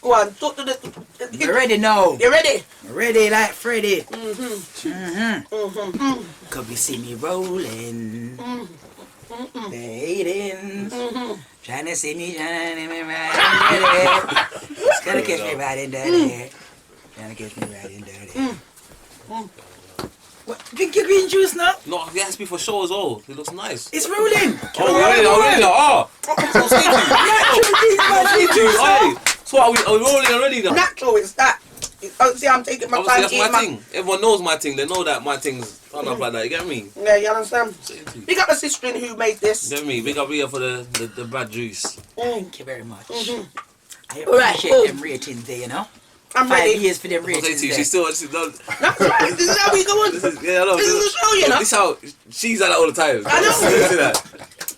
Go on, talk to the... You ready now? You ready? Ready like Freddy. Could you see me rolling? Fading. Trying to see me, trying to right it's gonna catch me right in dirty. Trying to catch me right in dirty. What? Drink your green juice now? No, it has to be for show as well. It looks nice. It's rolling. Already. So are we rolling already now? Natural, it's that. See, I'm taking my time. Obviously, that's my thing. Everyone knows my thing. They know that my thing's done up like that. You get me? Yeah, you understand? Big up the sister who made this. You get me? Big up Rhea for the bad juice. Thank you very much. I Alright, appreciate them ratings there, you know? I'm 5 ready. years for them ratings there. She's still done. That's right. This is how we go on. This is the show, you know? This how she's like that all the time. I know. See that?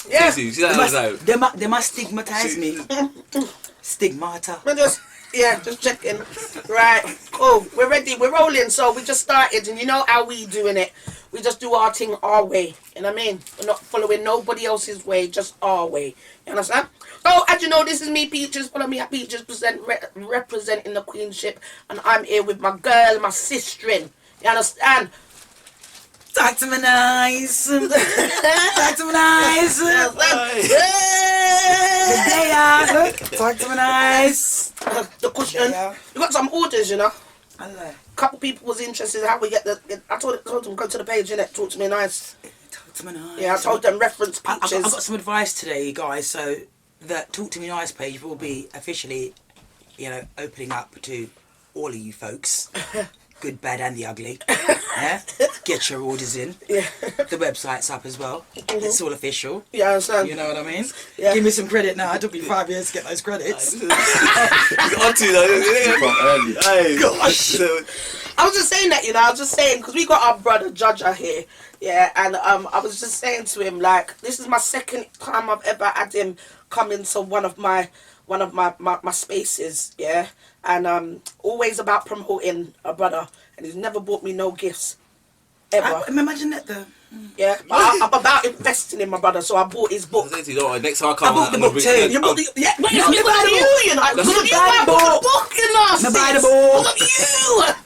Yeah. She's like that all the time. They must stigmatize me. Stigmata. Just checking. Right. Cool. We're ready. We're rolling. So we just started, and you know how we doing it. We just do our thing our way. You know what I mean? We're not following nobody else's way, just our way. You understand? So, as you know, this is me, Peaches. Follow me at Peaches, representing the Queenship. And I'm here with my girl, my sister-in. You understand? Talk to me nice. Talk to me nice. Talk to me nice. The cushion. You got some orders, you know? I like. Couple people was interested in how we get the... I told them, go to the page, innit? Talk to me nice. Talk to me nice. Yeah, I told them reference I pictures. got some advice today, guys. So that Talk to Me Nice page will be officially, opening up to all of you folks. Good, bad and the ugly. Yeah? Get your orders in. Yeah. The website's up as well. It's all official. Yeah, I understand. You know what I mean? Yeah. Give me some credit now. It took me 5 years to get those credits. He's on to you, Gosh. I was just saying that, I was just saying, because we got our brother JAJA here, yeah, and I was just saying to him, like, this is my second time I've ever had him come into one of my spaces, yeah, and always about promoting a brother, and he's never bought me no gifts, ever. Imagine that though. Yeah, but I'm about investing in my brother, so I bought his book. Next time I come, I bought the book too. You bought the, yeah, but you buy you know. You buy the book, you know. Me buy the book. Look at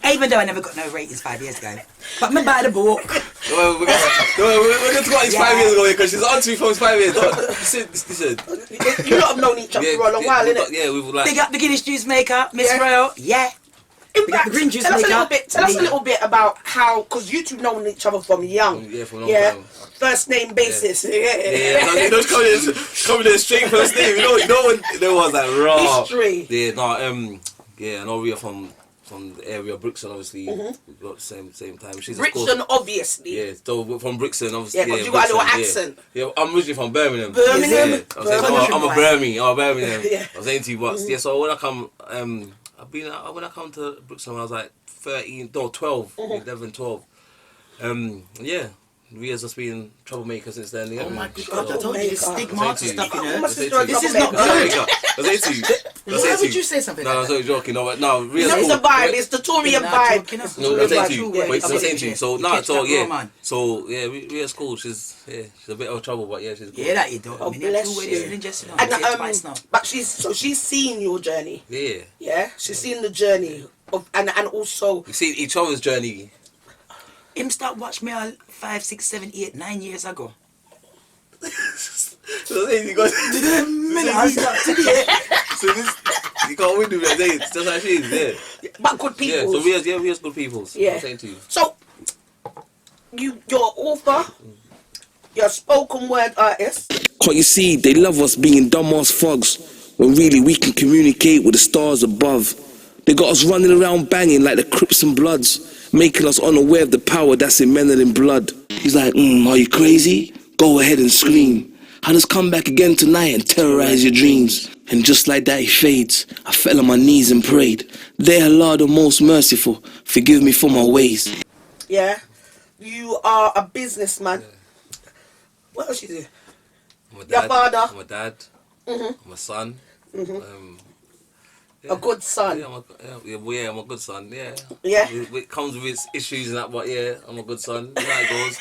you. Even though I never got no ratings 5 years ago. But me buy the book. We're going to talk about this 5 years ago because she's on to me from 5 years. Listen. You lot have known each other for a long while, innit? Yeah, we've like... Big up the Guinness juice maker, Miss Royal. Yeah. In fact, green juice tell us maker. a little bit about how, because you two known each other from young. Yeah, from a long time. First name basis. Yeah, coming in straight first name. No one was like raw. History. Yeah, no, I know Rhea from the area of Brixton, obviously. We got the same time. She's Brixton, obviously. Yeah, so from Brixton, obviously. Yeah, because you got a little accent. Yeah, I'm originally from Birmingham. Birmingham? Yeah, I'm a Birmingham. Yeah. I was saying to you, but yeah, so when I come, when I come to Brixton, when I was like 12, 11, 12. Yeah. Rhea's just been troublemaker since then. Yeah. Oh my God, I told you this stigmata stuff, you know. This is not good. Why Why would you say something like that? No, I was joking. No, Rhea's It's cool. the vibe, it's the Tory vibe. No, I'm saying to you. Wait, I'm saying to you. So, Rhea's cool. She's a bit of trouble, but yeah, she's cool. Yeah, that you don't. Oh, bless you. But she's seen your journey. Yeah. Yeah, she's seen the journey of, and also. We see each other's journey. Him start watch me all 5, 6, 7, 8, 9 years ago. So you got so this you can't win with that. It's just like she is, yeah. But good people. Yeah, so Rhea's good people. Yeah. I'm saying to you. So you're author, you're a spoken word artist. Can't you see they love us being dumbass thugs when really we can communicate with the stars above? They got us running around banging like the Crips and Bloods, making us unaware of the power that's in melanin blood. He's like, are you crazy? Go ahead and scream. I'll just come back again tonight and terrorize your dreams. And just like that he fades, I fell on my knees and prayed. Dear Allah the most merciful, forgive me for my ways. Yeah, you are a businessman. Yeah. What else you do? I'm a dad. Your father. I'm a dad. I'm a son. A good son. Yeah, I'm a good son. Yeah. Yeah. It comes with its issues and that, but yeah, I'm a good son. That's how it goes.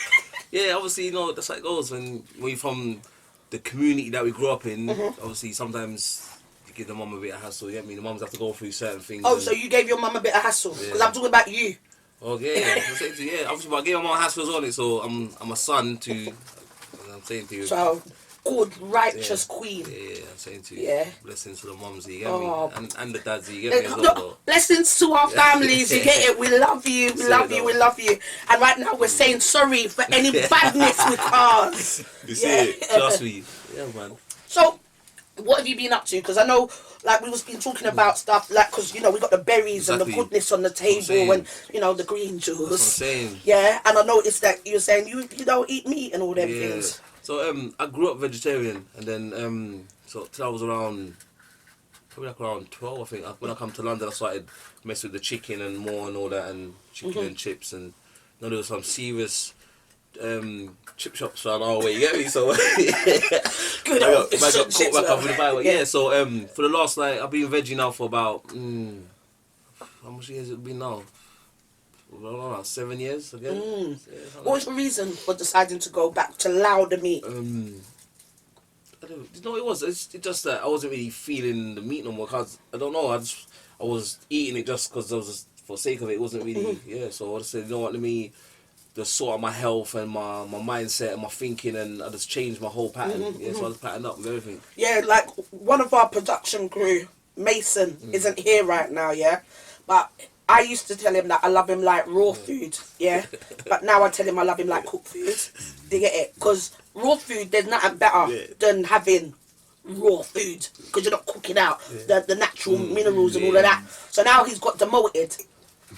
Yeah, obviously, that's how it goes when you're from the community that we grew up in. Obviously, sometimes you give the mum a bit of hassle. You get me? The mums have to go through certain things. Oh, so you gave your mum a bit of hassle? Because I'm talking about you. Oh yeah, I'm saying to you, yeah. Obviously, but I gave my mum hassles on it, so I'm a son to. I'm saying to you. So, good, righteous queen. Yeah, I'm saying to you. Yeah. Blessings to the mums, you get Oh. me? And the dads, you get me as well, though. Blessings to our families, you get it? We love you, we love you, we love you. And right now we're saying sorry for any badness we cause. You see it? Trust me. Yeah, man. So, what have you been up to? Because I know, like, we was been talking about stuff, like, because, you know, we got the berries and the Exactly. goodness on the table and, you know, the green juice. That's what I'm saying. Yeah, and I noticed that you were saying you don't eat meat and all them Yeah. things. So I grew up vegetarian, and then so till I was around probably like around 12, I think. When I come to London, I started messing with the chicken and more and all that, and chicken and chips, and you know, there was some serious chip shops around our way. You get me? So Good I old got chips, caught back up with the Bible. yeah. Yeah. So for the last, like, I've been veggie now for about how much years it been now? I don't know, 7 years again. Yeah, What was the reason for deciding to go back to louder meat? I don't know. It was. It's just that I wasn't really feeling the meat no more. Cause I don't know. I was eating it just because I was just for sake of it. It wasn't really. Yeah. So I just said, you know what? Let me just sort out my health and my mindset and my thinking, and I just changed my whole pattern. Yeah. So I just patterned up with everything. Yeah, like one of our production crew, Mason, isn't here right now, yeah? But I used to tell him that I love him like raw food, yeah? But now I tell him I love him like cooked food. Do you get it? Because raw food, there's nothing better than having raw food, because you're not cooking out the natural minerals and all of that. So now he's got demoted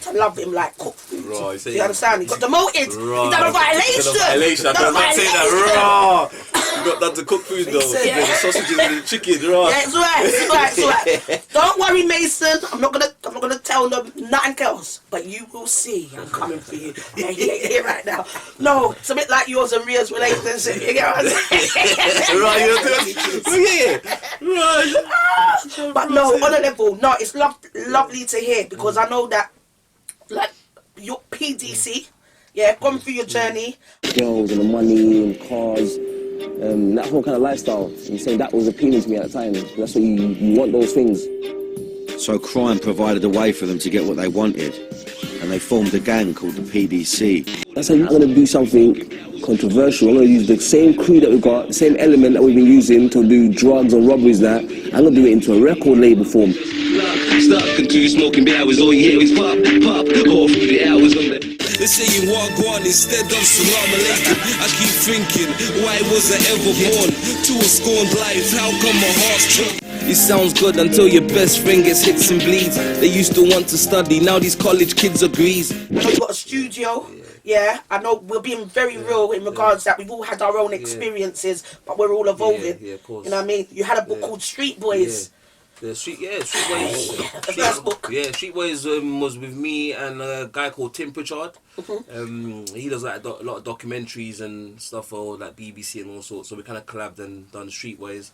to love him like cooked food. Right, Do you understand? He got demoted. Right. He done a violation. Violation. I Done a can't say violation. that. Raw. You got that to cook food though. Yeah. The sausages and the chicken. Raw. Yeah, it's right. Don't worry, Mason. I'm not gonna tell them nothing else. But you will see. I'm coming for you. Yeah, he ain't here right now. No, it's a bit like yours and Ria's relationship. You get what I'm saying? Right, Right. But no, on a level, no, it's lovely to hear, because I know that, like, your PDC, yeah, gone through your journey. Girls and the money and cars, that whole kind of lifestyle. And saying that was appealing to me at the time. That's what you want, those things. So crime provided a way for them to get what they wanted, and they formed a gang called the PDC. I said, I'm going to do something controversial. I'm going to use the same crew that we got, the same element that we've been using to do drugs and robberies that. I'm going to do it into a record label form. Stuck until smoking beer was all you hear is pop, pop, all through the hours on the... They're saying Wagwan instead of Salam Alaikum. I keep thinking, why was I ever born to a scorned life? How come my heart's choke? It sounds good until your best friend gets hits and bleeds. They used to want to study, now these college kids agrees. I know you got a studio. Yeah, I know we're being very real in regards that we've all had our own experiences, but we're all evolving. Yeah, of course. You know what I mean? You had a book called Street Boys. The Street Boys. The first book. Yeah, Street Boys was with me and a guy called Tim Pritchard. He does like a lot of documentaries and stuff for like BBC and all sorts. So we kind of collabed and done Street Boys.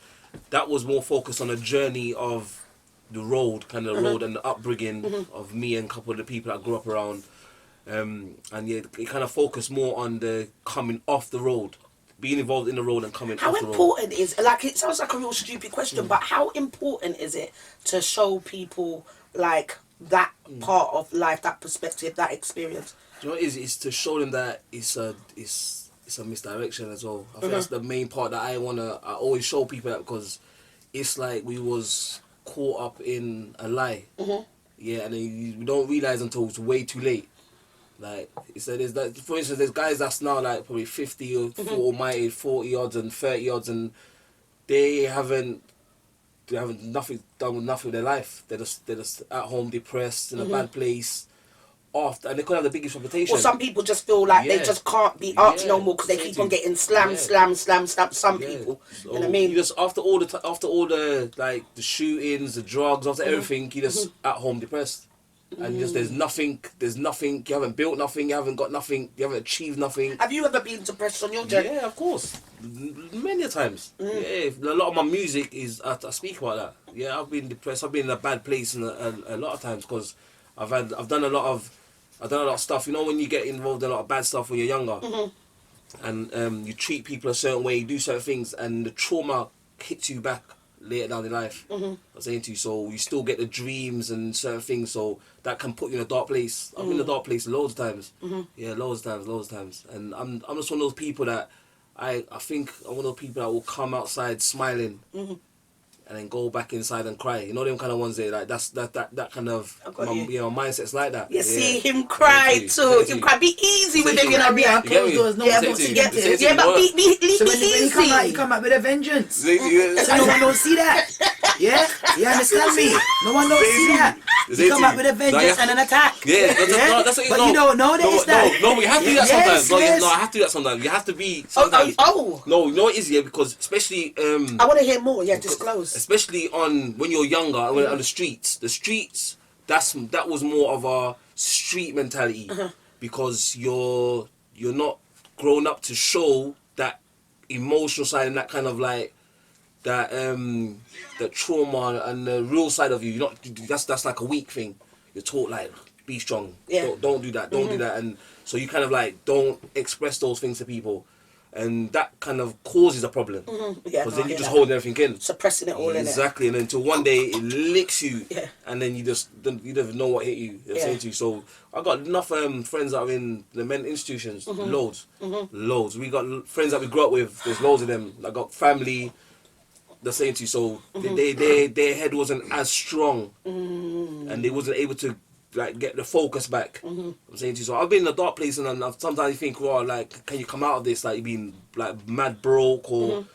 That was more focused on a journey of the road, kind of the road and the upbringing of me and a couple of the people that grew up around. And yeah, it kind of focused more on the coming off the road. Being involved in the road and coming How off the road. important is, like, it sounds like a real stupid question, but how important is it to show people, like, that part of life, that perspective, that experience? Do you know what it is? It's to show them that it's a misdirection as well. I think that's the main part that I always show people that, because it's like we was caught up in a lie. Yeah, and then we don't realise until it's way too late. Like, there's that, for instance, there's guys that's now like probably 50 or almighty 40 odds and 30 odds, and they haven't done nothing with their life. They're just at home depressed in a bad place. After, and they could have the biggest reputation. Or some people just feel like they just can't be arts no more because they keep on getting slammed. Some people, So you know what I mean? you just after all the like the shootings, the drugs, after everything, you just at home depressed. And just there's nothing, you haven't built nothing, you haven't got nothing, you haven't achieved nothing. Have you ever been depressed on your journey? Yeah, of course. Many a times. Yeah, a lot of my music is, I speak about that. Yeah, I've been depressed, I've been in a bad place and a lot of times, because I've done a lot of stuff. You know, when you get involved in a lot of bad stuff when you're younger, and you treat people a certain way, you do certain things, and the trauma hits you back. later down in life. I'm saying to you, so you still get the dreams and certain things, so that can put you in a dark place. I've been in a dark place loads of times. Yeah, loads of times. And I'm just one of those people that I think I'm one of those people that will come outside smiling and then go back inside and cry. You know them kind of ones there, like that kind of my mindset's like that. You see him cry too. Him cry. Be easy with him, you know. Behind closed doors, no one don't see Yeah, it. yeah, but be So when he come out, he easy. come out with a vengeance. So no one don't see that. Yeah, you understand me? No one don't see that. He come out with a vengeance and an attack. Yeah, that's what But you don't know this. No, we have to do that Yes, sometimes. yes. No, I have to do that sometimes. You have to be sometimes. No, you know what it is, yeah, because especially I want to hear more. Yeah, disclose. especially on when you're younger and when on the streets. The streets, that was more of a street mentality because you're not grown up to show that emotional side and that kind of like that trauma and the real side of you. You're not, that's like a weak thing. You're taught like be strong. Yeah. Don't do that. Don't do that. And so you kind of like don't express those things to people. And that kind of causes a problem. Yeah, Because then you're just holding everything in. suppressing it all in it. Exactly, and then until one day it licks you, Yeah. and then you don't even know what hit you. You know what I'm saying to you. So I got enough friends that are in the mental institutions, loads. We got friends that we grew up with. There's loads of them. I got family. They're saying to you, so their head wasn't as strong, and they wasn't able to like get the focus back. I'm saying to you, so I've been in a dark place, and sometimes you think, well, like, can you come out of this? Like, you've been like mad broke, or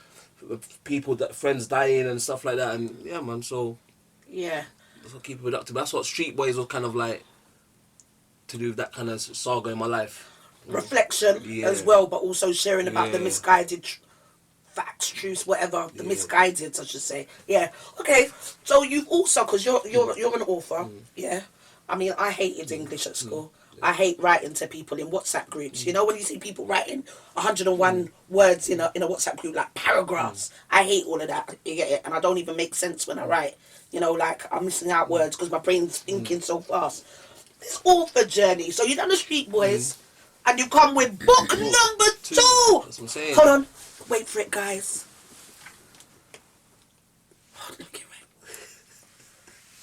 friends dying and stuff like that, and yeah, man. So Yeah. that's what keep it productive. That's what Street Boys was kind of like to do with that kind of saga in my life. Reflection as well, but also sharing about the misguided facts, truths, whatever, the misguided, I should say. Yeah. Okay. So you've also, because you're an author, yeah. I mean, I hated English at school. I hate writing to people in WhatsApp groups. You know, when you see people writing 101 words in a WhatsApp group, like paragraphs. I hate all of that. You get it? And I don't even make sense when I write. You know, like I'm missing out words because my brain's thinking so fast. This author journey. So you've done the Street Boys, and you come with book number 2. That's what I'm saying. Hold on. Wait for it, guys. Oh, look at it.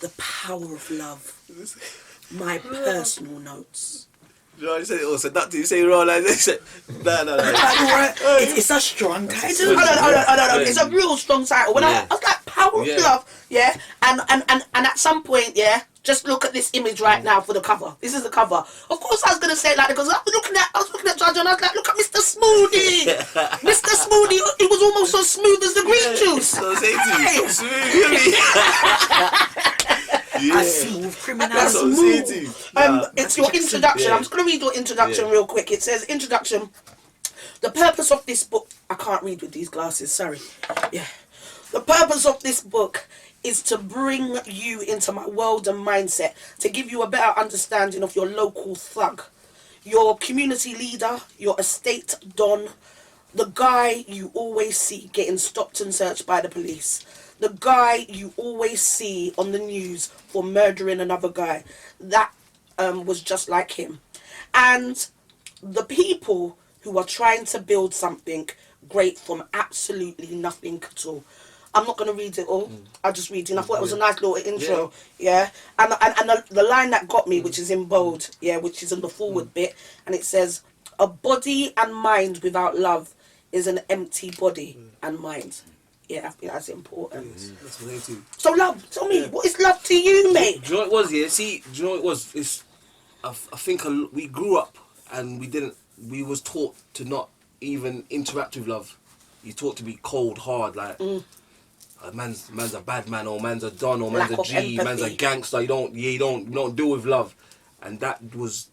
The Power of Love. My personal notes. You know, you said it also that you say raw like this. No. It's a strong title. No. It's a real strong title. When I was like, Power of Love, yeah. And at some point, yeah. Just look at this image right now for the cover. This is the cover. Of course, I was gonna say it like that because I was looking at JAJA and I was like, look at Mr. Smoothie. Mr. Smoothie, he was almost as smooth as the green juice. So say to you, smooth. A smooth criminal. That's what I'm saying to you. It's your introduction. I'm just going to read your introduction real quick. It says, introduction. The purpose of this book... I can't read with these glasses, sorry. Yeah. The purpose of this book is to bring you into my world and mindset, to give you a better understanding of your local thug, your community leader, your estate don, the guy you always see getting stopped and searched by the police, the guy you always see on the news for murdering another guy. That was just like him. And the people who are trying to build something great from absolutely nothing at all. I'm not going to read it all. I'll just read it. I thought it was a nice little intro. Yeah. And the line that got me, which is in bold, yeah, which is in the forward bit, and it says, a body and mind without love is an empty body and mind. Yeah, I think that's important. That's what they do. So love, tell me, what is love to you, mate? Do you know what it was? Yeah. See, do you know what it was? It's. I think we grew up and we was taught to not even interact with love. You taught to be cold, hard, like. Man's a bad man, or man's a don, or man's a G, man's a gangster. You don't deal with love, and that was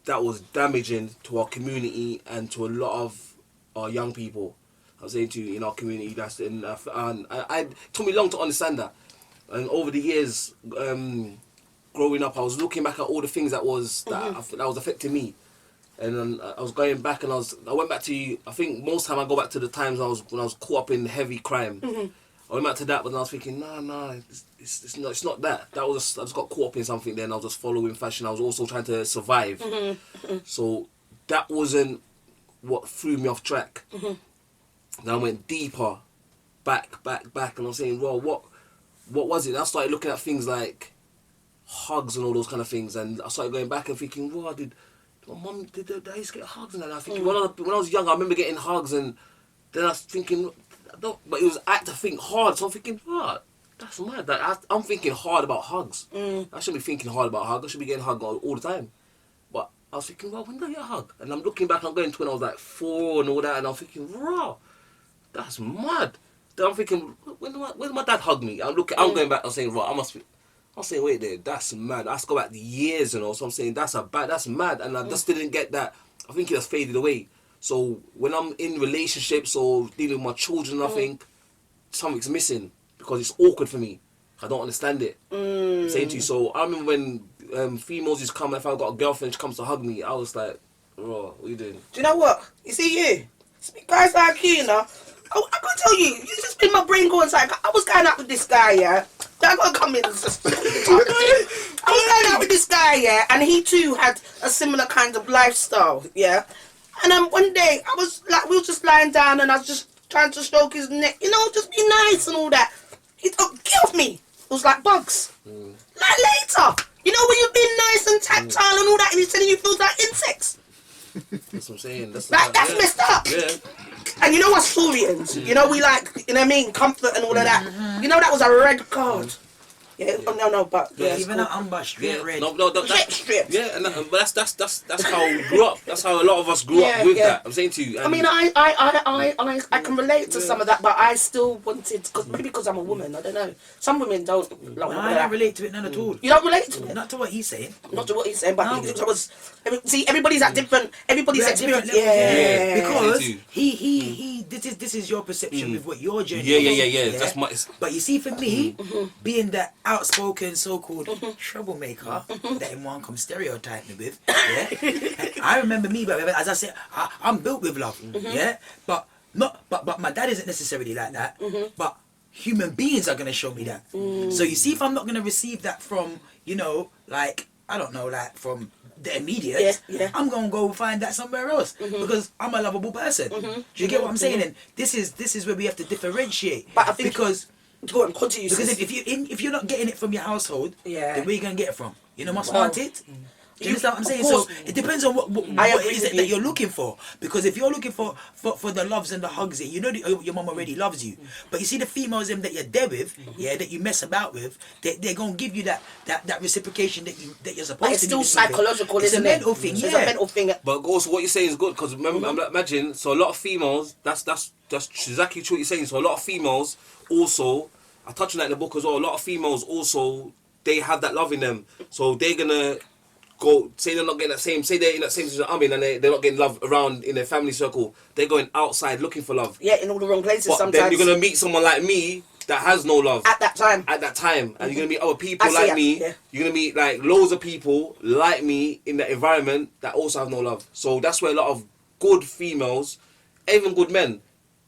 damaging to our community and to a lot of our young people. I was saying to you, in our community, and it took me long to understand that. And over the years, growing up, I was looking back at all the things that was affecting me, and I was going back, and I went back to. I think most time I go back to the times when I was caught up in heavy crime. I went back to that, but then I was thinking, nah, it's not that. That was I just got caught up in something. Then I was just following fashion. I was also trying to survive. So that wasn't what threw me off track. Then I went deeper, back, and I was saying, well, what was it? I started looking at things like hugs and all those kind of things, and I started going back and thinking, "Wow, did my mum did I used to get hugs?" And I think when I was young, I remember getting hugs, and then I was thinking, but it was I had to think hard. So I'm thinking, "What? That's mad." I'm thinking hard about hugs. I shouldn't be thinking hard about hugs. I should be getting hugged all the time. But I was thinking, well, when did I get a hug? And I'm looking back, I'm going to when I was like 4 and all that, and I'm thinking, raw, that's mad. Then I'm thinking, when did my dad hug me? I'm going back, I'm saying, right, I'm saying, wait there, that's mad. I have to go back the years, you know. So I'm saying, that's mad. And I just didn't get that. I think it just faded away. So when I'm in relationships or dealing with my children, I think something's missing because it's awkward for me. I don't understand it. I'm saying to you, so I remember when females used to come, if I got a girlfriend, she comes to hug me, I was like, bro, what are you doing? Do you know what? You see you? Guys like you, you know. I gotta tell you, you just been my brain going like, I was going out with this guy, yeah. I gotta come in and just I was going out with this guy, yeah, and he too had a similar kind of lifestyle, yeah. And one day I was like, we were just lying down and I was just trying to stroke his neck, you know, just be nice and all that. He get off me. It was like bugs. Like later, you know when you're being nice and tactile and all that, and he's telling you feels like insects. That's what I'm saying. That's Messed up. Yeah. And you know what story ends? You know, we like, you know what I mean, comfort and all of that. You know, that was a red card. Yeah, no, but yeah, even an amber straight red. No, straight. Yeah, but that's how we grew up. That's how a lot of us grew up with that. I'm saying to you. I mean, I can relate to some of that, but I still wanted, maybe because I'm a woman, I don't know. Some women don't. No, I don't relate to it none at all. You don't relate to it? Not to what he's saying. Not to what he's saying, but see, everybody's at different. Everybody's at different. Yeah. Because he. This is your perception with what your journey. Yeah. That's my. But you see, for me, being that outspoken so-called troublemaker that everyone comes stereotype me with, I remember me, but as I said, I'm built with love, but my dad isn't necessarily like that, but human beings are gonna show me that. So you see, if I'm not gonna receive that from, you know, like I don't know, like from the immediate, I'm gonna go find that somewhere else because I'm a lovable person. Do you get what I'm saying? And this is where we have to differentiate. But I think because. Go on, continue. Because if you're not getting it from your household, then where are you gonna get it from? You must want it. Do you understand what I'm saying? So it depends on what it is that you're looking for. Because if you're looking for the loves and the hugs, you know your mum already loves you. But you see the females that you're there with, that you mess about with, they're gonna give you that reciprocation that you're supposed to. It's still psychological, isn't it? It's a mental thing. It's a mental thing. But also, what you're saying is good because imagine. So a lot of females. That's exactly true what you're saying. So a lot of females also. I touch on that in the book as well. A lot of females also they have that love in them. So they're gonna go say they're not getting that same. Say they're in that same situation I'm in, and they're not getting love around in their family circle. They're going outside looking for love. Yeah, in all the wrong places but sometimes. Then you're gonna meet someone like me that has no love at that time. And you're gonna meet other people like me. Yeah. You're gonna meet like loads of people like me in that environment that also have no love. So that's where a lot of good females, even good men,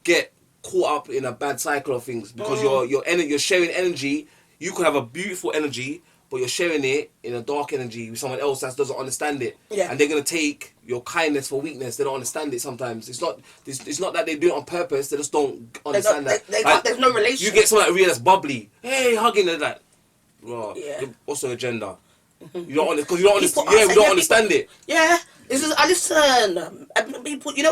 get caught up in a bad cycle of things because you're sharing energy. You could have a beautiful energy, but you're sharing it in a dark energy with someone else that doesn't understand it. Yeah. And they're gonna take your kindness for weakness. They don't understand it sometimes. It's not that they do it on purpose. They just don't understand that. There's no relation. You get someone like real that's bubbly. Hey, hugging. They're like, bro, what's your agenda? You don't because you don't understand. Yeah, we don't understand it. Yeah. I listen.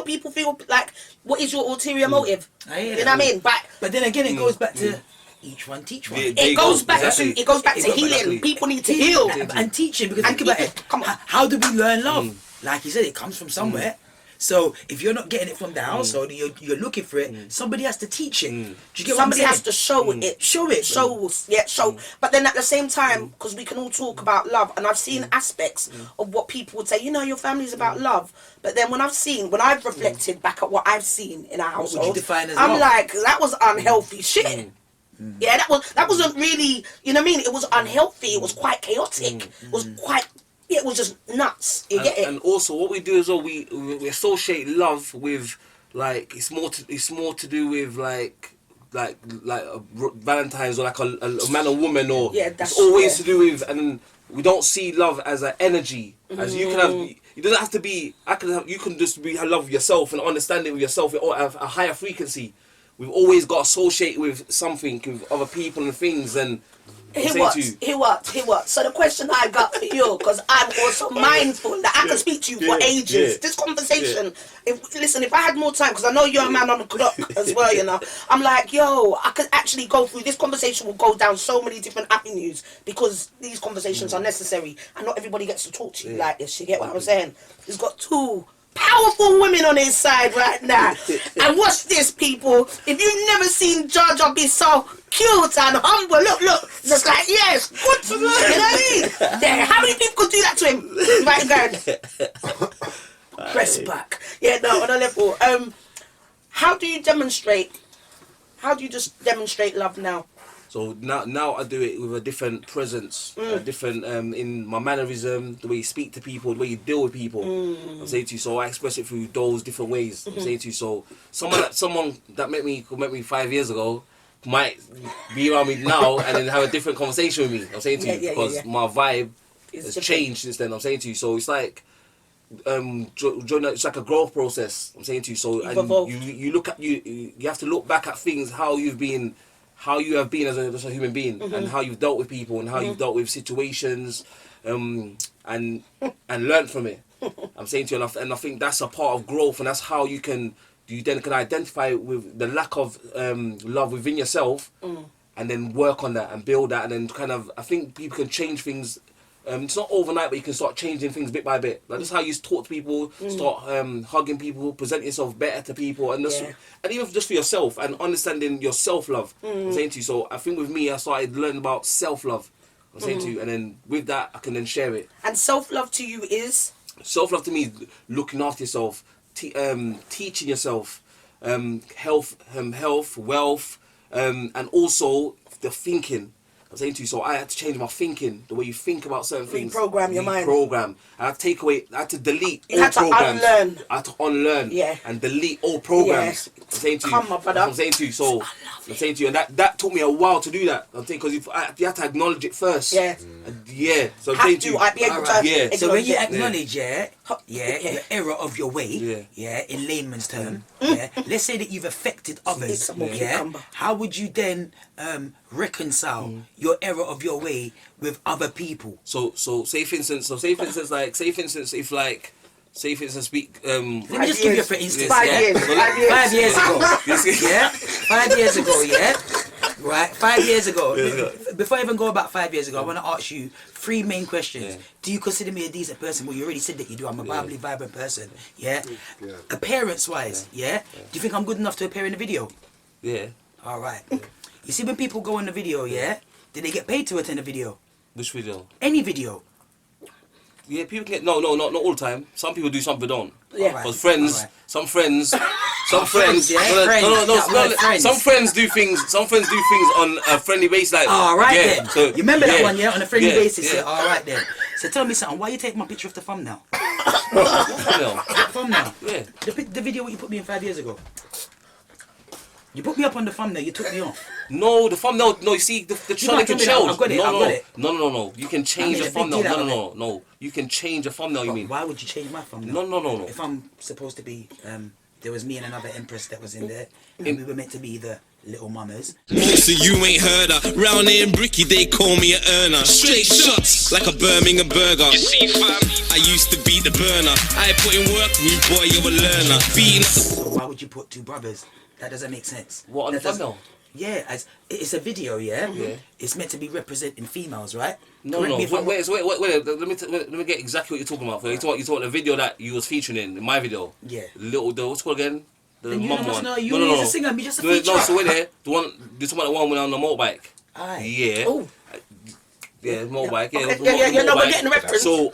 People feel like, what is your ulterior motive? You know what I mean? But then again, it goes back to each one teach one. It goes back to healing. People need to heal and teaching. Because think about it. How do we learn love? Like you said, it comes from somewhere. So if you're not getting it from the household, you're looking for it. Somebody has to teach it. Do you get somebody has to show it. Show it. Show. But then at the same time, because we can all talk about love, and I've seen aspects of what people would say. You know, your family's about love. But then when I've reflected back at what I've seen in our household, what would you define as I'm love? like, that was unhealthy shit. Yeah, that wasn't really. You know what I mean? It was unhealthy. It was quite chaotic. It was just nuts. You get it? And also, what we do is we associate love with like it's more to do with like a Valentine's or like a man or woman or it's always to do with, and we don't see love as an energy. As you can have, it doesn't have to be. You can just have love yourself and understand it with yourself or have a higher frequency. we've always got associated with something, with other people and things, and He what? So the question I got for you, because I'm also mindful that I can speak to you for ages. Yeah. This conversation, if I had more time, because I know you're a man on the clock as well, you know, I'm like, yo, I could actually go through, this conversation will go down so many different avenues, because these conversations are necessary, and not everybody gets to talk to you like this, you get what I'm saying? He's got two powerful women on his side right now. And watch this, people. If you've never seen JAJA be so cute and humble, look, just like, yes, good for you know what I mean? There, how many people could do that to him? Right, guys. Press back. Yeah, no, on a level. How do you demonstrate love now? so now I do it with a different presence, a different in my mannerism, the way you speak to people, the way you deal with people. I'm saying to you, so I express it through those different ways. I'm saying to you, so someone that met me 5 years ago might be around me now and then have a different conversation with me. I'm saying to you, because my vibe has changed since then. I'm saying to you, so it's like it's like a growth process. I'm saying to you, so and you look at you have to look back at things, how you have been as a human being, and how you've dealt with people, and how you've dealt with situations, and learn from it. I'm saying to you, and I think that's a part of growth, and that's how you then can identify with the lack of love within yourself, and then work on that and build that, and then kind of, I think people can change things. It's not overnight, but you can start changing things bit by bit. Like, that's how you talk to people, start hugging people, present yourself better to people, and and even just for yourself, and understanding your self-love. I'm saying to you, so I think with me, I started learning about self-love. I'm saying to you, and then with that, I can then share it. And self-love to you is? Self-love to me is looking after yourself, teaching yourself, health, wealth, and also the thinking. I'm saying to you, so I had to change my thinking, the way you think about certain things. Reprogram your mind. Reprogram. I had to take away, I had to delete you all had to programs. Unlearn. I had to unlearn and delete all programs. I'm saying to you, I'm saying to you, so I'm saying to you, and that took me a while to do that. I'm saying, because you have to acknowledge it first. Yeah. So I'm saying to you, so when you acknowledge your error of your way, in layman's term, let's say that you've affected others, how would you then reconcile your error of your way with other people? So say for instance, speak. Let me just give you for instance. 5 years. 5 years ago. 5 years ago. Right. 5 years ago. Before I even go about 5 years ago, I want to ask you 3 main questions. Do you consider me a decent person? Well, you already said that you do. I'm a bubbly, vibrant person. Appearance-wise. Do you think I'm good enough to appear in the video? Yeah. All right. You see, when people go in the video, did they get paid to attend the video? Which video? Any video. Yeah, people get not all the time. Some people do, some people don't. Yeah. Because some friends, some friends do things. Some friends do things on a friendly basis. Like, all right then. So, you remember that one, on a friendly basis. Yeah. All right then. So tell me something. Why you take my picture off the thumbnail? Thumbnail. Yeah. The video what you put me in 5 years ago. You put me up on the thumbnail, you took me off. No, the thumbnail, you see, the channel can change. I've got it. No. You can change the thumbnail. No. You can change the thumbnail, you mean. Why would you change my thumbnail? No. If I'm supposed to be, there was me and another empress that was in there, and we were meant to be the little mamas. Most of you ain't heard her. Round here in Bricky, they call me a earner. Straight shots, like a Birmingham burger. You see, fam, I used to beat the burner. I put in work, rude boy, you're a learner. Beating up. So why would you put 2 brothers? That doesn't make sense. What, on the thumbnail? Yeah, it's a video, yeah? It's meant to be representing females, right? No. Wait, let me get exactly what you're talking about. You're talking the video that you was featuring in my video. Yeah. What's it called again? The mum one. No, you no. a singer, me just a feature. No, so wait there. You're talking about the one when on the motorbike. Aye. Yeah. Oh. Yeah, motorbike. Yeah, no, we're getting a reference. So,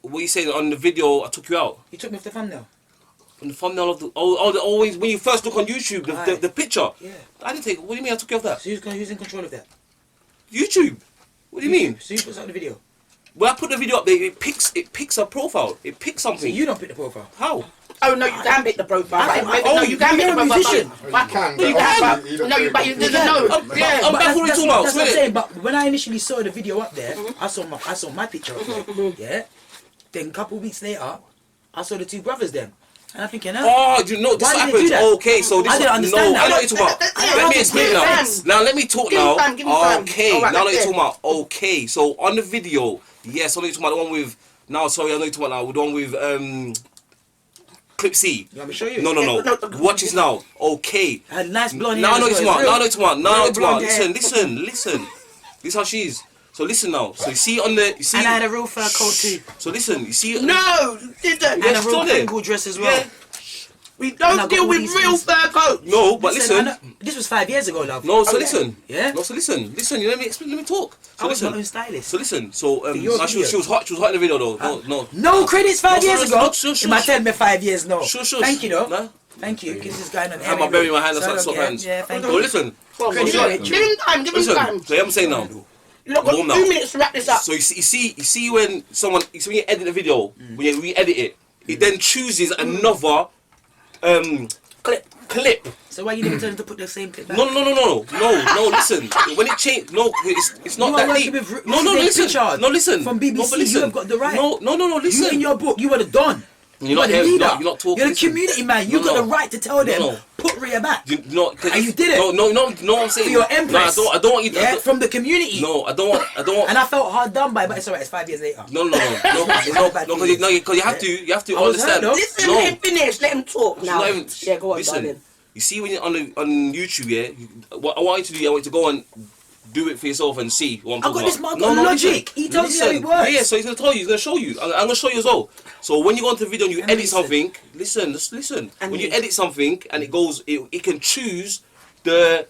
what you saying on the video, I took you out? You took me off the thumbnail. On the thumbnail of the always when you first look on YouTube, the picture. Yeah. I didn't take. What do you mean I took you off that? So who's in control of that? YouTube. What do you mean? So you put out the video. When I put the video up there, it picks a profile. It picks something. So you don't pick the profile. How? Oh no, you can pick the profile. No, you can pick the profile. You can. No, you didn't know. Yeah, I'm back. What are you talking about? That's what I'm saying. But when I initially saw the video up there, I saw my picture up there. Yeah. Then a couple of weeks later, I saw the 2 brothers then. And I think, you know. Oh, you know, this Why did they happens. do that? Okay, so this I didn't understand no, that. I know what you're talking about. Let me explain now. Now let me talk now. Give me time. Okay, All right, now I know what let's you're talking about. Okay, so on the video, yes, I know you're talking about the one with. Now, sorry, I know you're talking about now the one with Clip C. You want me to show you? No. Watch this now. Okay. I had nice blonde Now I hair. know you're talking about. Now I know you're talking about. Now I know you're talking about. Blonde Listen. This is how she is. So listen now. So you see on the. You see. And I had a real fur coat too. So listen. You see. No, you didn't. And a real still there. Bengal dress as well. Yeah. We And I don't got deal all with these real things. fur coats. No, but I listen. know- this was 5 years ago, love. No, so Okay. listen. Yeah? No, so listen. You let me explain. Let me talk. So I was listen. my own stylist. So listen. So your now she video. was hot. She was hot in the video though. No. No credits 5 years No, ago. sure. You might tell me 5 years now. Sure. Thank you, though. No. Thank you. This is going on. I have my berry in my hand. So That's I don't like care. hands. Yeah, thank So you. listen. Well, Credit give it. him time. Give him time. Listen. So I'm saying now. Look, Go on now. 2 minutes to wrap this up. So you see when someone, when you edit the video, when you re-edit it, it then chooses another clip. So why you didn't tell them to put the same clip back? No. Listen, when it changed, no, it's not You are that working deep. with No, Richard listen. No, listen. From No, BBC, but listen. you have got the right. No, listen. You in your book, you are the don. You're not the here, leader. you're not talking. You're the listen. community man. You No, got no. the right to tell them, No. put Rhea back. And you did it. No, I'm saying. For your empress. No, I don't want you. Yeah, from the community. No, I don't want. And I felt hard done by it, but it's alright, it's 5 years later. No, because you have to I was hurt, understand. though. Listen, No. let him finish. Let him talk now. Not even, Yeah, go on, listen, darling. you see when you're on YouTube, yeah, what I want you to do, I want you to go and do it for yourself and see what I'm I've talking got this about. man got logic. He tells me how it works. Yeah, so he's gonna tell you, he's gonna show you. I'm gonna show you as well. So when you go into the video and you And edit listen. something, listen. And When you listen. edit something and it goes, it can choose the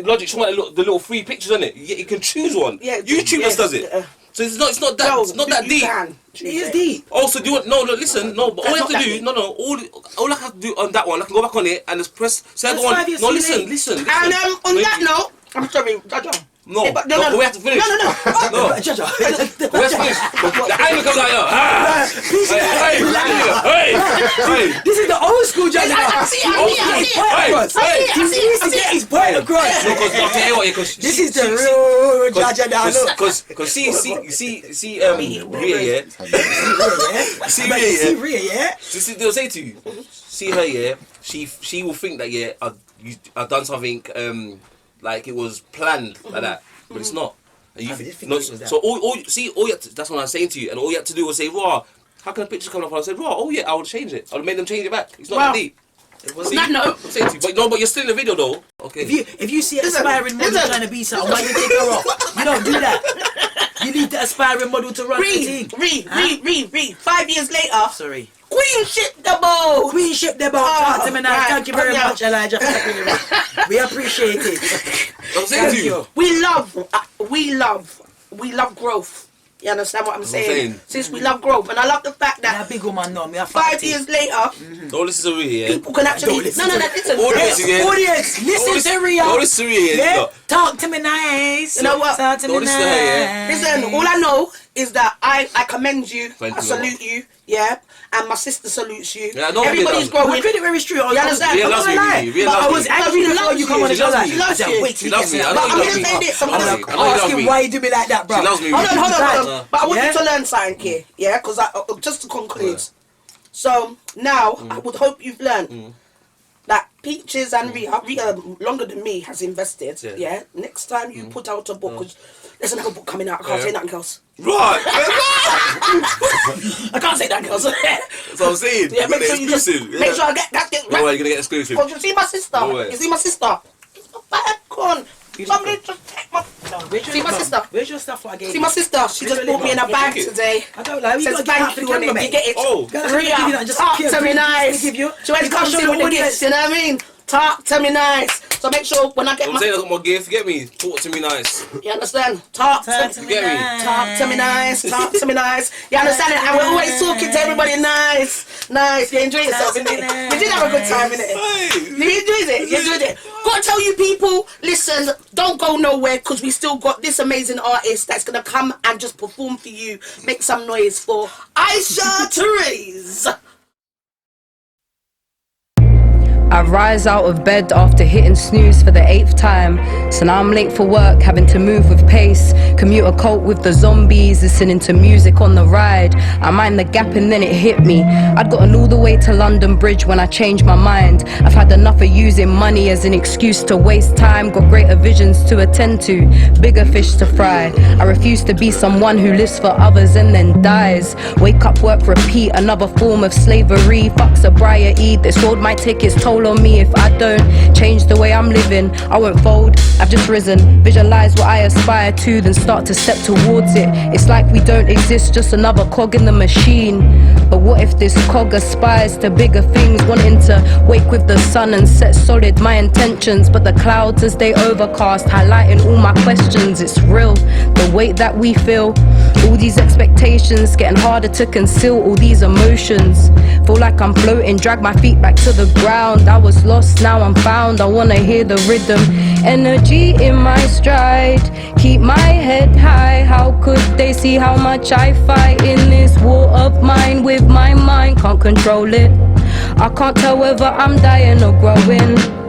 logic. The little free pictures on it. It can choose one. Yeah, YouTube just does it. So it's not that. No, It's not that you deep. can. It is deep. Also, do you want? No, listen, no. But all you have to That's do, not all I have to do on that one, I can go back on it and just press. Say I That's go on. 5 years No, too listen. And on No, that note, I'm sorry, Jaja. No, Yeah, but we have to finish. No. No. Jaja. We have to finish. The angle comes out here. Hey. This is the old school Jaja. I see it. He needs to get his point across. No, because I'll tell you what, because This is the real Jaja now. Look. Because see Rhea, yeah. See Rhea, See yeah. Rhea, yeah? See, they'll say to you, see her, yeah. She will think that, yeah, I've done something like it was planned like that, but it's not. And you I didn't think no, it was that. so all you had to, that's what I'm saying to you, and all you had to do was say, "Raw, how can a picture come up?" And I said, "Raw, oh yeah, I would change it. I would make them change it back. It's not Wow. that deep." was See, not- no. I'm saying to you, but you're still in the video though. Okay. If you see an aspiring model listen. trying to be something, why you take her off? You don't do that. You need the aspiring model to run the team. Read. 5 years later, Sorry. Queenship the boat. Queenship the boat. Talk to me now. right. Thank you very Yeah. much, Elijah. We appreciate it. I'm saying to Thank you. you. We love growth. You understand what I'm saying? saying. Since we love growth, and I love the fact Yeah, that big woman no, me a 5 years later, Don't listen to Rhea, yeah. people can actually Don't listen no, to listen. Audience, yeah. Audience, listen to Rhea. Don't listen to Rhea, Yeah? yeah. Talk to me nice. You know what? Talk to me Don't listen to her, yeah. nice. Listen, all I know is that I commend you. Thank I you, salute you. Yeah, and my sister salutes you. Yeah, I know Everybody's Rhea does. My growing. credit very straight. You understand? Rhea loves me, Rhea But I loves was me. angry She before loves you come you. on the She show. loves Like, me. I said, wait till She you loves get me. to I that. know But you I'm love gonna me. say this. I'm I know gonna you love Asking me. why you do me like that, bro. She loves me. Hold Rhea. on. But I want you to learn something here, yeah? Because just to conclude. So now I would hope you've learned that Peaches and Rhea longer than me has invested. Yeah. Yeah. Next time you put out a book, 'cause there's another book coming out. I can't say nothing else. Right. I can't say nothing else. That's what I'm saying. Yeah, make sure you just Exclusive, make sure I get that. No way, you're gonna get exclusive. Oh, you see my sister? No way. You see my sister? It's a bad con. Somebody just take my. See my sister? Where's your stuff? What I gave See you? my sister? She just bought me in a bag Take it. today. I don't like. You Says gotta get out thank for the you and camera, you mate. get it. Oh. Girl, I can't give you that, just Talk here, to me please, nice. give you. She went You to can't come show see the with the audience. gifts, you know what I mean? Talk to me nice. So make sure when I get I'm my... saying I got my gift. Get me. Talk to me nice. You understand? Talk Talk to to me. me Get me. nice. Talk to me nice. Talk to me nice. You understand it? And we're always talking to everybody nice. Nice. You enjoy yourself, Talk to innit? me You did have a good time, innit? Hey. You enjoyed it. You enjoyed it. Gotta tell you people, listen, don't go nowhere because we still got this amazing artist that's gonna come and just perform for you. Make some noise for Aisha Therese. I rise out of bed after hitting snooze for the 8th time. So now I'm late for work, having to move with pace. Commute a cult with the zombies, listening to music on the ride. I mind the gap and then it hit me. I'd gotten all the way to London Bridge when I changed my mind. I've had enough of using money as an excuse to waste time. Got greater visions to attend to, bigger fish to fry. I refuse to be someone who lives for others and then dies. Wake up, work, repeat, another form of slavery. Fuck sobriety, this road might take its toll on me if I don't change the way I'm living. I won't fold, I've just risen. Visualize what I aspire to, then start to step towards it. It's like we don't exist, just another cog in the machine. But what if this cog aspires to bigger things, wanting to wake with the sun and set solid my intentions? But the clouds as they overcast, highlighting all my questions. It's real, the weight that we feel, all these expectations, getting harder to conceal all these emotions. Feel like I'm floating, drag my feet back to the ground. I was lost, now I'm found, I wanna hear the rhythm. Energy in my stride, keep my head high. How could they see how much I fight in this war of mine? With my mind, can't control it. I can't tell whether I'm dying or growing.